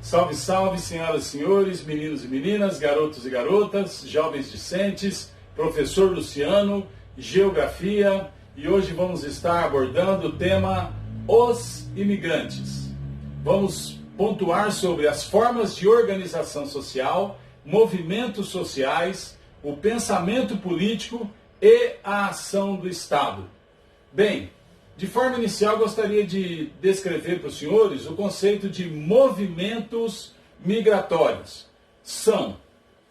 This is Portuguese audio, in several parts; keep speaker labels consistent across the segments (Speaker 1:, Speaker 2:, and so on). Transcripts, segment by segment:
Speaker 1: Salve, salve, senhoras e senhores, meninos e meninas, garotos e garotas, jovens discentes, professor Luciano, geografia, e hoje vamos estar abordando o tema Os Imigrantes. Vamos pontuar sobre as formas de organização social, movimentos sociais, o pensamento político e a ação do Estado. Bem, de forma inicial, gostaria de descrever para os senhores o conceito de movimentos migratórios. São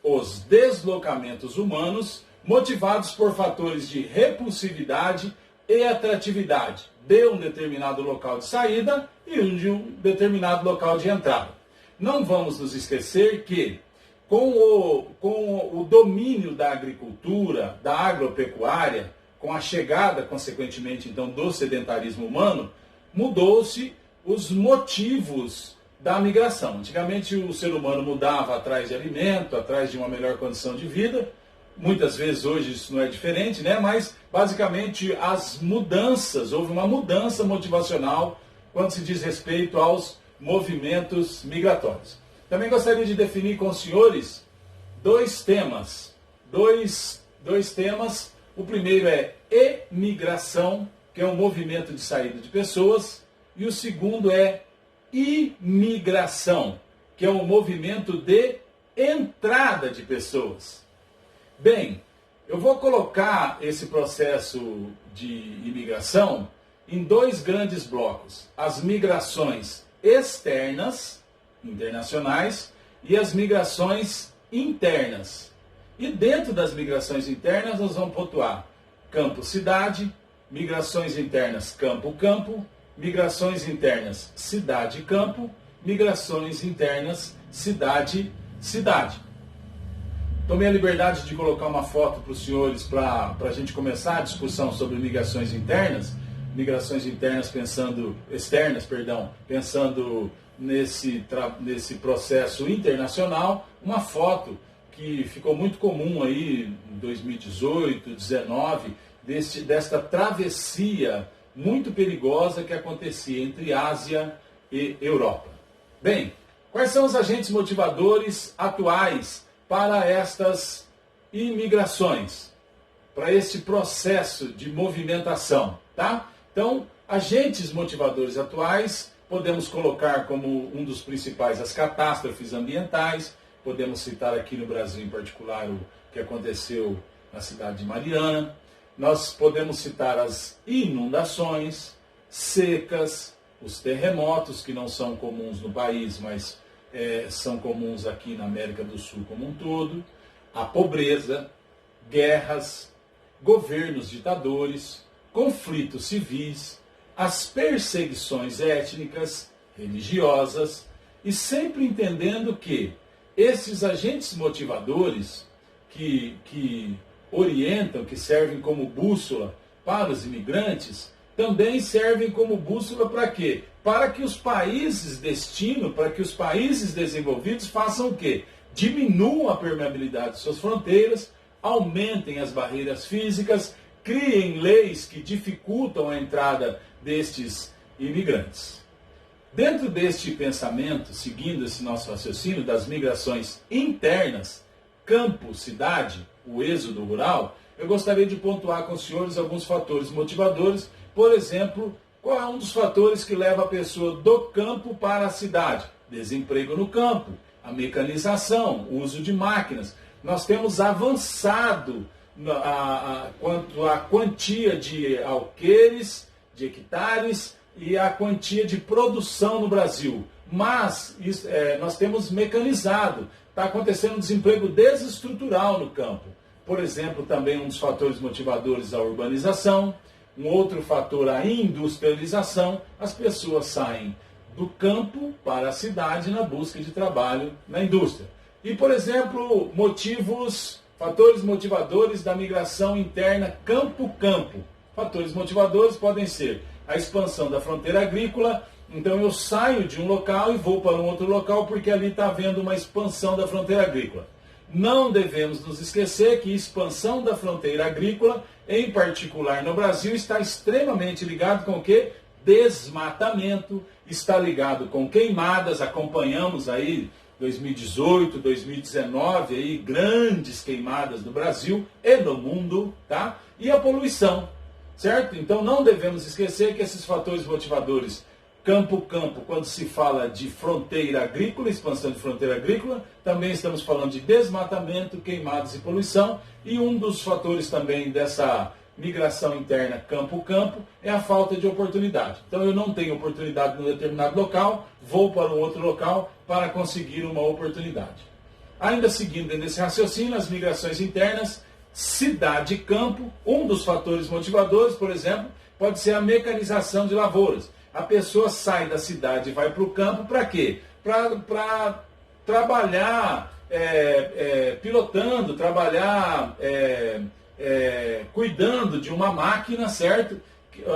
Speaker 1: os deslocamentos humanos motivados por fatores de repulsividade e atratividade de um determinado local de saída e de um determinado local de entrada. Não vamos nos esquecer que, com o domínio da agricultura, da agropecuária, com a chegada, consequentemente, então, do sedentarismo humano, mudou-se os motivos da migração. Antigamente, o ser humano mudava atrás de alimento, atrás de uma melhor condição de vida. Muitas vezes, hoje, isso não é diferente, né? Mas, basicamente, houve uma mudança motivacional quando se diz respeito aos movimentos migratórios. Também gostaria de definir com os senhores dois temas. Dois temas. O primeiro é emigração, que é um movimento de saída de pessoas, e o segundo é imigração, que é um movimento de entrada de pessoas. Bem, eu vou colocar esse processo de imigração em dois grandes blocos: as migrações externas, internacionais, e as migrações internas. E dentro das migrações internas, nós vamos pontuar campo-cidade, migrações internas campo-campo, migrações internas cidade-campo, migrações internas cidade-cidade. Tomei a liberdade de colocar uma foto para os senhores para a gente começar a discussão sobre migrações internas pensando nesse processo internacional, uma foto que ficou muito comum aí em 2018, 2019, desta travessia muito perigosa que acontecia entre Ásia e Europa. Bem, quais são os agentes motivadores atuais para estas imigrações, para este processo de movimentação, tá? Então, agentes motivadores atuais, podemos colocar como um dos principais as catástrofes ambientais. Podemos citar aqui no Brasil, em particular, o que aconteceu na cidade de Mariana. Nós podemos citar as inundações, secas, os terremotos, que não são comuns no país, mas são comuns aqui na América do Sul como um todo, a pobreza, guerras, governos ditadores, conflitos civis, as perseguições étnicas, religiosas, e sempre entendendo que esses agentes motivadores que orientam, que servem como bússola para os imigrantes, também servem como bússola para quê? Para que os países destino, para que os países desenvolvidos façam o quê? Diminuam a permeabilidade de suas fronteiras, aumentem as barreiras físicas, criem leis que dificultam a entrada destes imigrantes. Dentro deste pensamento, seguindo esse nosso raciocínio das migrações internas, campo-cidade, o êxodo rural, eu gostaria de pontuar com os senhores alguns fatores motivadores. Por exemplo, qual é um dos fatores que leva a pessoa do campo para a cidade? Desemprego no campo, a mecanização, o uso de máquinas. Nós temos avançado quanto à quantia de alqueires, de hectares, e a quantia de produção no Brasil. Mas nós temos mecanizado. Está acontecendo um desemprego desestrutural no campo. Por exemplo, também um dos fatores motivadores a urbanização. Um outro fator, a industrialização. As pessoas saem do campo para a cidade na busca de trabalho na indústria. E, por exemplo, fatores motivadores da migração interna campo-campo. Fatores motivadores podem ser a expansão da fronteira agrícola. Então eu saio de um local e vou para um outro local porque ali está havendo uma expansão da fronteira agrícola. Não devemos nos esquecer que a expansão da fronteira agrícola, em particular no Brasil, está extremamente ligado com o quê? Desmatamento está ligado com queimadas, acompanhamos aí 2018, 2019, aí, grandes queimadas no Brasil e no mundo, tá? E a poluição, certo? Então não devemos esquecer que esses fatores motivadores, campo, quando se fala de fronteira agrícola, expansão de fronteira agrícola, também estamos falando de desmatamento, queimadas e poluição, e um dos fatores também dessa migração interna campo, é a falta de oportunidade. Então eu não tenho oportunidade num determinado local, vou para um outro local para conseguir uma oportunidade. Ainda seguindo nesse raciocínio, as migrações internas, cidade e campo, um dos fatores motivadores, por exemplo, pode ser a mecanização de lavouras. A pessoa sai da cidade e vai para o campo para quê? Para trabalhar pilotando, trabalhar cuidando de uma máquina, certo?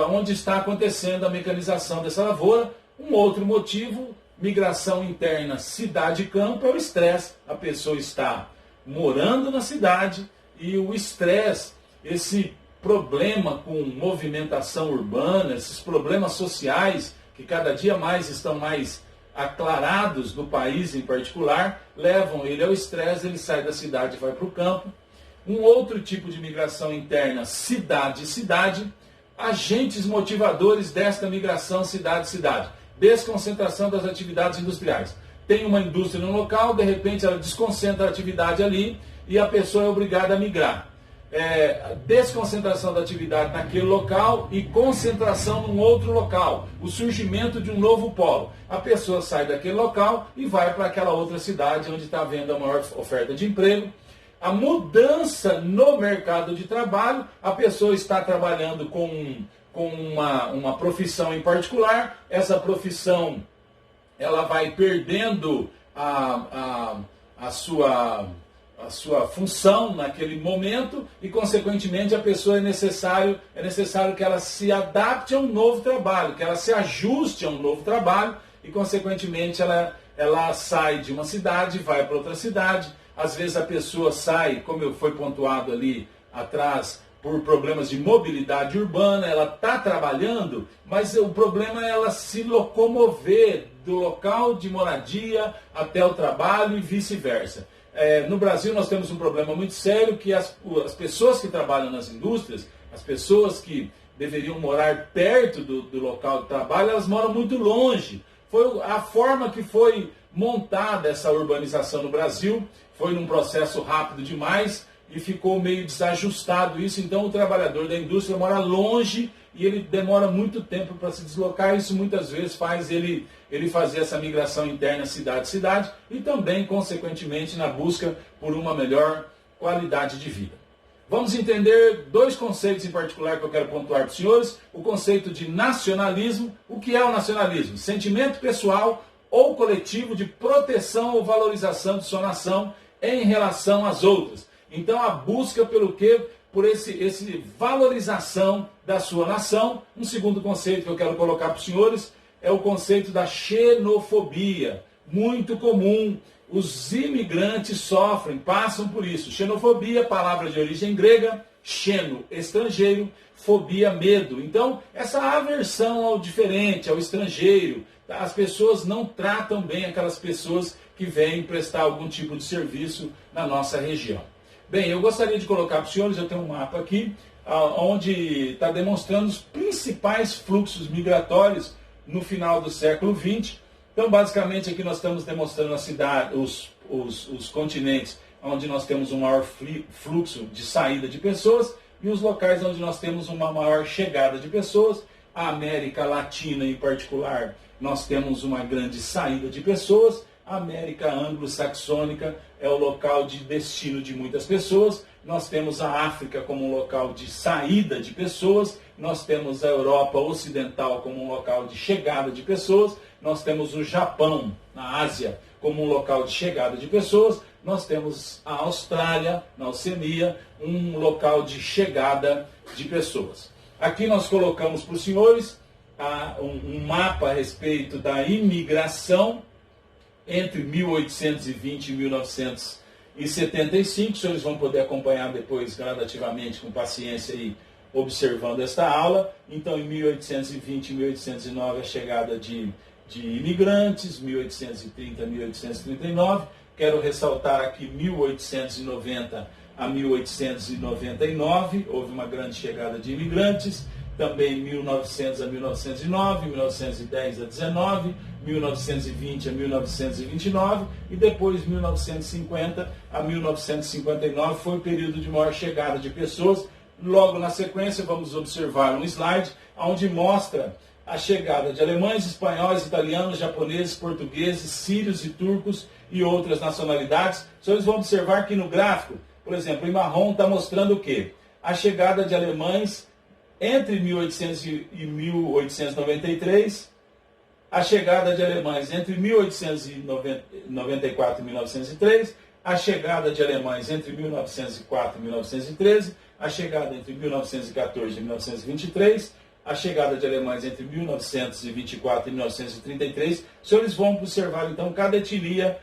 Speaker 1: Onde está acontecendo a mecanização dessa lavoura. Um outro motivo, migração interna cidade e campo, é o estresse. A pessoa está morando na cidade e o estresse, esse problema com movimentação urbana, esses problemas sociais que cada dia mais estão mais aclarados no país em particular, levam ele ao estresse, ele sai da cidade e vai para o campo. Um outro tipo de migração interna, cidade-cidade, agentes motivadores desta migração cidade-cidade. Desconcentração das atividades industriais. Tem uma indústria no local, de repente ela desconcentra a atividade ali e a pessoa é obrigada a migrar. Desconcentração da atividade naquele local e concentração num outro local. O surgimento de um novo polo. A pessoa sai daquele local e vai para aquela outra cidade onde está havendo a maior oferta de emprego. A mudança no mercado de trabalho, a pessoa está trabalhando com uma profissão em particular, essa profissão ela vai perdendo a sua função naquele momento e, consequentemente, a pessoa é necessário que ela se adapte a um novo trabalho, que ela se ajuste a um novo trabalho e, consequentemente, ela sai de uma cidade e vai para outra cidade. Às vezes a pessoa sai, como foi pontuado ali atrás, por problemas de mobilidade urbana, ela está trabalhando, mas o problema é ela se locomover do local de moradia até o trabalho e vice-versa. No Brasil nós temos um problema muito sério que as pessoas que trabalham nas indústrias, as pessoas que deveriam morar perto do local de trabalho, elas moram muito longe. Foi a forma que foi montada essa urbanização no Brasil, foi num processo rápido demais e ficou meio desajustado isso. Então o trabalhador da indústria mora longe e ele demora muito tempo para se deslocar. Isso muitas vezes faz ele fazer essa migração interna cidade-cidade e também, consequentemente, na busca por uma melhor qualidade de vida. Vamos entender dois conceitos em particular que eu quero pontuar para os senhores. O conceito de nacionalismo. O que é o nacionalismo? Sentimento pessoal ou coletivo de proteção ou valorização de sua nação em relação às outras. Então a busca pelo quê? Por esse valorização da sua nação. Um segundo conceito que eu quero colocar para os senhores é o conceito da xenofobia. Muito comum. Os imigrantes sofrem, passam por isso. Xenofobia, palavra de origem grega, xeno, estrangeiro, fobia, medo. Então, essa aversão ao diferente, ao estrangeiro. As pessoas não tratam bem aquelas pessoas que vêm prestar algum tipo de serviço na nossa região. Bem, eu gostaria de colocar para os senhores, eu tenho um mapa aqui, onde está demonstrando os principais fluxos migratórios no final do século XX. Então, basicamente, aqui nós estamos demonstrando a cidade, os continentes onde nós temos um maior fluxo de saída de pessoas e os locais onde nós temos uma maior chegada de pessoas. A América Latina, em particular, nós temos uma grande saída de pessoas. A América anglo-saxônica é o local de destino de muitas pessoas. Nós temos a África como um local de saída de pessoas. Nós temos a Europa Ocidental como um local de chegada de pessoas. Nós temos o Japão, na Ásia, como um local de chegada de pessoas. Nós temos a Austrália, na Oceania, um local de chegada de pessoas. Aqui nós colocamos para os senhores um mapa a respeito da imigração entre 1820 e 1975. Os senhores vão poder acompanhar depois gradativamente, com paciência, e observando esta aula. Então, em 1820 e 1809, a chegada de de imigrantes, 1830 a 1839. Quero ressaltar aqui 1890 a 1899, houve uma grande chegada de imigrantes. Também 1900 a 1909, 1910 a 19, 1920 a 1929 e depois 1950 a 1959 foi o período de maior chegada de pessoas. Logo na sequência vamos observar um slide onde mostra a chegada de alemães, espanhóis, italianos, japoneses, portugueses, sírios e turcos e outras nacionalidades. Vocês vão observar que no gráfico, por exemplo, em marrom está mostrando o quê? A chegada de alemães entre 1800 e 1893, a chegada de alemães entre 1894 e 1903, a chegada de alemães entre 1904 e 1913, a chegada entre 1914 e 1923, a chegada de alemães entre 1924 e 1933. Os senhores vão observar então cada etnia.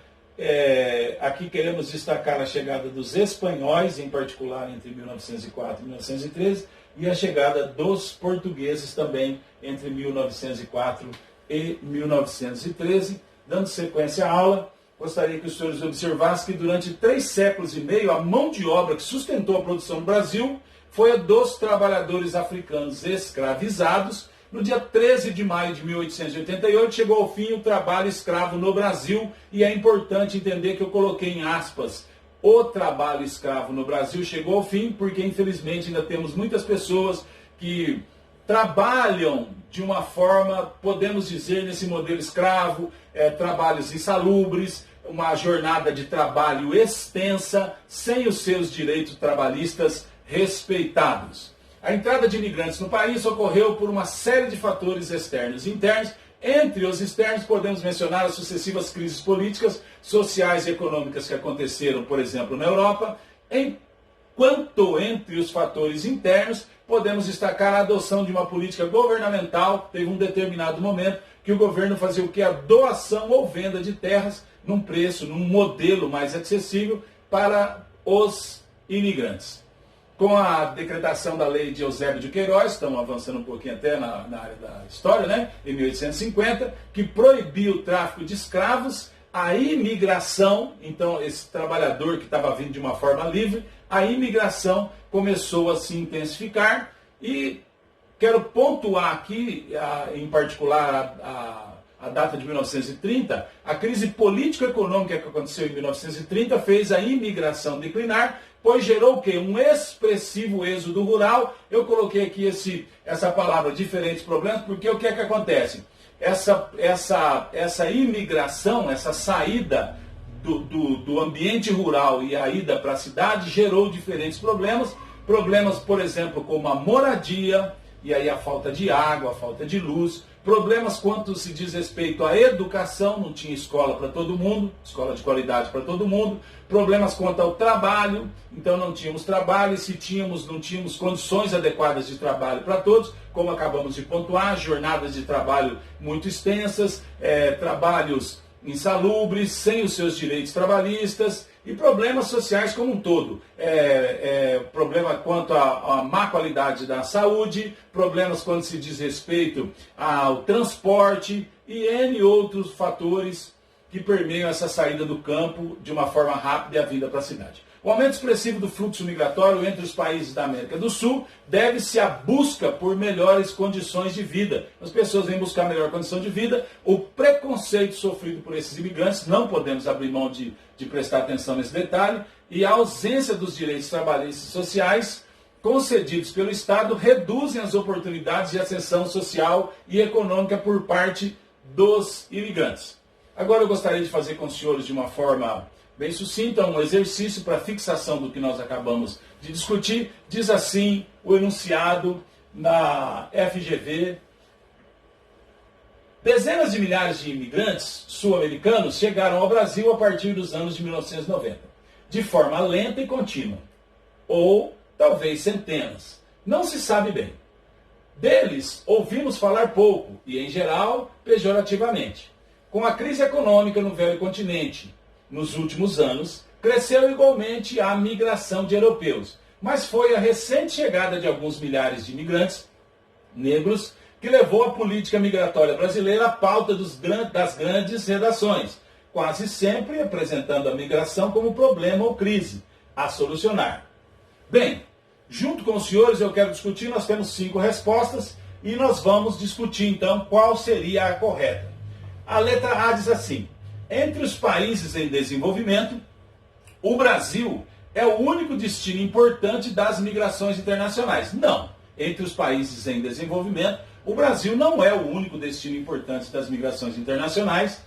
Speaker 1: Aqui queremos destacar a chegada dos espanhóis, em particular entre 1904 e 1913, e a chegada dos portugueses também entre 1904 e 1913. Dando sequência à aula, gostaria que os senhores observassem que durante 3 séculos e meio a mão de obra que sustentou a produção no Brasil foi a dos trabalhadores africanos escravizados. No dia 13 de maio de 1888 chegou ao fim o trabalho escravo no Brasil, e é importante entender que eu coloquei em aspas o trabalho escravo no Brasil chegou ao fim, porque infelizmente ainda temos muitas pessoas que trabalham de uma forma, podemos dizer, nesse modelo escravo, trabalhos insalubres, uma jornada de trabalho extensa, sem os seus direitos trabalhistas respeitados. A entrada de imigrantes no país ocorreu por uma série de fatores externos e internos. Entre os externos, podemos mencionar as sucessivas crises políticas, sociais e econômicas que aconteceram, por exemplo, na Europa. Enquanto entre os fatores internos, podemos destacar a adoção de uma política governamental. Teve um determinado momento que o governo fazia o que? A doação ou venda de terras num preço, num modelo mais acessível para os imigrantes. Com a decretação da lei de Eusébio de Queiroz, estamos avançando um pouquinho até na área da história, né? Em 1850, que proibiu o tráfico de escravos, a imigração, então esse trabalhador que estava vindo de uma forma livre, a imigração começou a se intensificar. E quero pontuar aqui, em particular, a data de 1930, a crise político-econômica que aconteceu em 1930 fez a imigração declinar, pois gerou o quê? Um expressivo êxodo rural. Eu coloquei aqui essa palavra, diferentes problemas, porque o que é que acontece? Essa imigração, essa saída do ambiente rural e a ida para a cidade gerou diferentes problemas. Problemas, por exemplo, como a moradia, e aí a falta de água, a falta de luz. Problemas quanto se diz respeito à educação, não tinha escola para todo mundo, escola de qualidade para todo mundo. Problemas quanto ao trabalho, então não tínhamos trabalho, e se tínhamos, não tínhamos condições adequadas de trabalho para todos, como acabamos de pontuar, jornadas de trabalho muito extensas, trabalhos insalubres, sem os seus direitos trabalhistas, e problemas sociais como um todo. Problema quanto à má qualidade da saúde, problemas quando se diz respeito ao transporte e N outros fatores que permeiam essa saída do campo de uma forma rápida e a vinda para a cidade. O aumento expressivo do fluxo migratório entre os países da América do Sul deve-se à busca por melhores condições de vida. As pessoas vêm buscar melhor condição de vida. O preconceito sofrido por esses imigrantes, não podemos abrir mão de prestar atenção nesse detalhe, e a ausência dos direitos trabalhistas e sociais concedidos pelo Estado reduzem as oportunidades de ascensão social e econômica por parte dos imigrantes. Agora eu gostaria de fazer com os senhores de uma forma bem sucinta um exercício para fixação do que nós acabamos de discutir. Diz assim o enunciado na FGV: dezenas de milhares de imigrantes sul-americanos chegaram ao Brasil a partir dos anos de 1990, de forma lenta e contínua, ou talvez centenas, não se sabe bem. Deles ouvimos falar pouco e, em geral, pejorativamente. Com a crise econômica no velho continente, nos últimos anos, cresceu igualmente a migração de europeus, mas foi a recente chegada de alguns milhares de imigrantes negros que levou a política migratória brasileira à pauta das grandes redações, quase sempre apresentando a migração como problema ou crise a solucionar. Bem, junto com os senhores eu quero discutir, nós temos 5 respostas e nós vamos discutir então qual seria a correta. A letra A diz assim: entre os países em desenvolvimento, o Brasil é o único destino importante das migrações internacionais. Não, entre os países em desenvolvimento, o Brasil não é o único destino importante das migrações internacionais,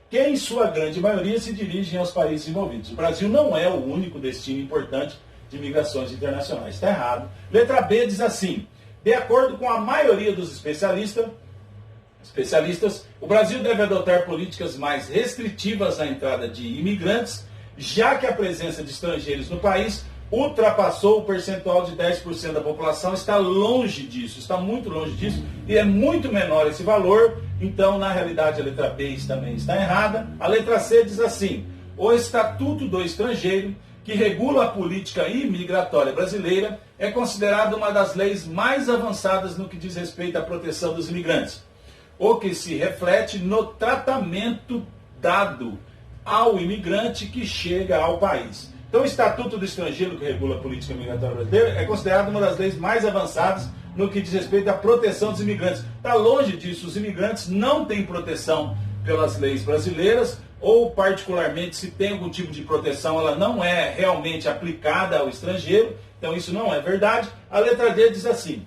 Speaker 1: que em sua grande maioria se dirigem aos países envolvidos. O Brasil não é o único destino importante de migrações internacionais. Está errado. Letra B diz assim: de acordo com a maioria dos especialistas, o Brasil deve adotar políticas mais restritivas à entrada de imigrantes, já que a presença de estrangeiros no país ultrapassou o percentual de 10% da população, está longe disso, está muito longe disso, e é muito menor esse valor. Então, na realidade, a letra B também está errada. A letra C diz assim: o Estatuto do Estrangeiro, que regula a política imigratória brasileira, é considerado uma das leis mais avançadas no que diz respeito à proteção dos imigrantes, o que se reflete no tratamento dado ao imigrante que chega ao país. Então, o Estatuto do Estrangeiro, que regula a política migratória brasileira, é considerado uma das leis mais avançadas no que diz respeito à proteção dos imigrantes. Está longe disso, os imigrantes não têm proteção pelas leis brasileiras, ou particularmente, se tem algum tipo de proteção, ela não é realmente aplicada ao estrangeiro, então isso não é verdade. A letra D diz assim: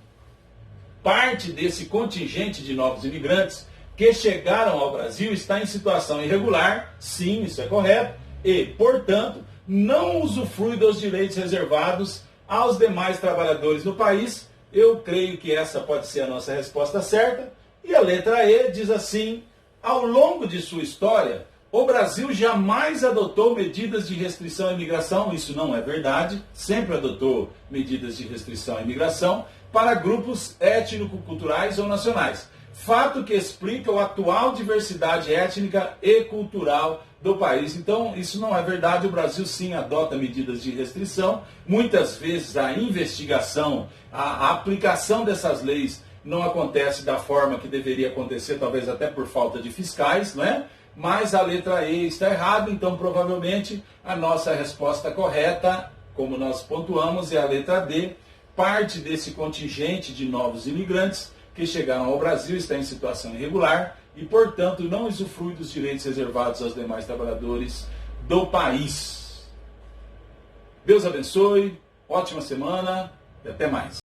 Speaker 1: parte desse contingente de novos imigrantes que chegaram ao Brasil está em situação irregular, sim, isso é correto, e, portanto, não usufrui dos direitos reservados aos demais trabalhadores do país. Eu creio que essa pode ser a nossa resposta certa. E a letra E diz assim: ao longo de sua história, o Brasil jamais adotou medidas de restrição à imigração, isso não é verdade, sempre adotou medidas de restrição à imigração para grupos étnico-culturais ou nacionais. Fato que explica a atual diversidade étnica e cultural do país. Então, isso não é verdade. O Brasil sim adota medidas de restrição. Muitas vezes a investigação, a aplicação dessas leis não acontece da forma que deveria acontecer, talvez até por falta de fiscais, não é? Mas a letra E está errada, então provavelmente a nossa resposta correta, como nós pontuamos, é a letra D. Parte desse contingente de novos imigrantes que chegaram ao Brasil está em situação irregular e, portanto, não usufrui dos direitos reservados aos demais trabalhadores do país. Deus abençoe, ótima semana e até mais.